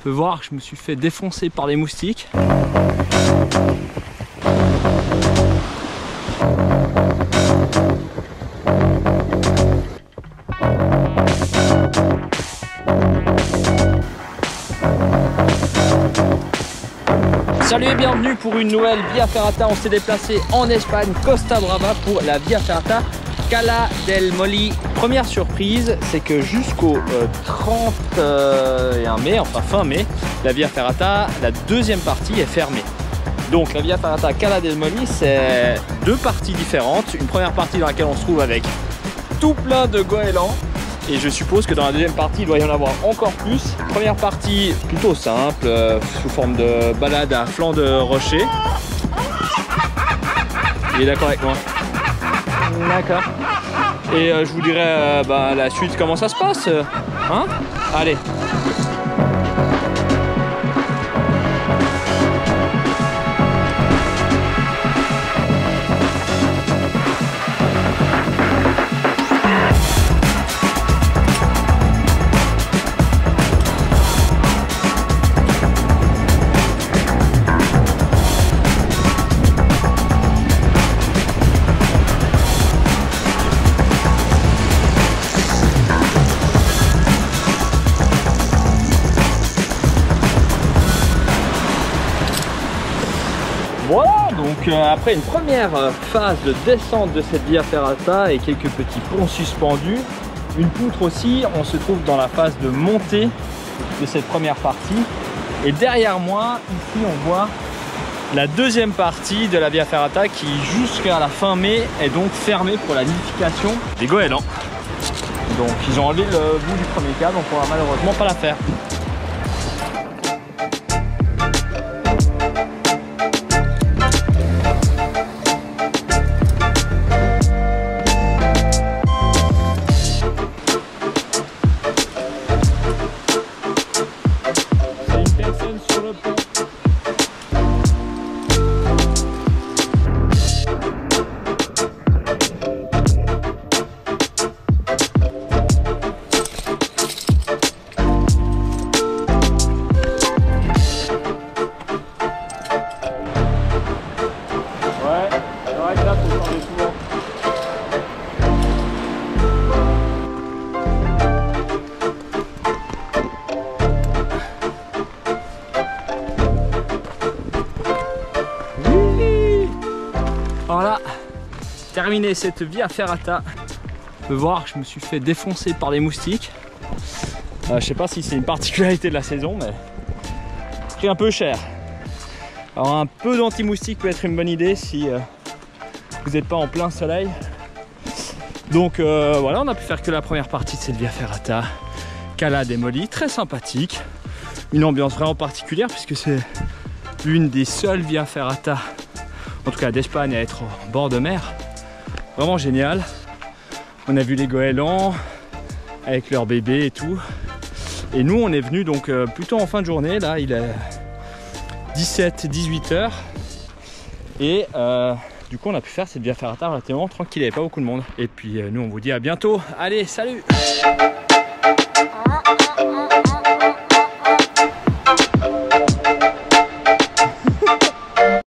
peut voir que je me suis fait défoncer par les moustiques. Salut et bienvenue pour une nouvelle Via Ferrata. On s'est déplacé en Espagne, Costa Brava, pour la Via Ferrata Cala del Molí. Première surprise, c'est que jusqu'au 31 mai, enfin fin mai, la Via Ferrata, la deuxième partie est fermée. Donc la Via Ferrata Cala del Molí, c'est deux parties différentes. Une première partie dans laquelle on se trouve avec tout plein de goélands. Et je suppose que dans la deuxième partie, il doit y en avoir encore plus. Première partie plutôt simple, sous forme de balade à flanc de rocher. Il est d'accord avec moi? D'accord. Et je vous dirai la suite, comment ça se passe. Hein? Allez. Voilà, donc après une première phase de descente de cette Via Ferrata et quelques petits ponts suspendus, une poutre aussi, on se trouve dans la phase de montée de cette première partie. Et derrière moi, ici on voit la deuxième partie de la Via Ferrata qui jusqu'à la fin mai est donc fermée pour la nidification des goélands. Donc ils ont enlevé le bout du premier câble, on pourra malheureusement pas la faire. Voilà, terminé cette Via Ferrata. On peut voir que je me suis fait défoncer par les moustiques. Je sais pas si c'est une particularité de la saison, mais c'est pris un peu cher. Alors un peu d'anti-moustique peut être une bonne idée si vous n'êtes pas en plein soleil. Donc voilà, on a pu faire que la première partie de cette Via Ferrata Cala del Molí, très sympathique. Une ambiance vraiment particulière puisque c'est l'une des seules Via Ferrata, en tout cas d'Espagne, à être au bord de mer. Vraiment génial. On a vu les goélands avec leurs bébés et tout. Et nous on est venu donc plutôt en fin de journée. Là il est 17-18 heures. Et du coup on a pu faire cette Via Ferrata relativement tranquille, il n'y avait pas beaucoup de monde. Et puis nous on vous dit à bientôt. Allez, salut!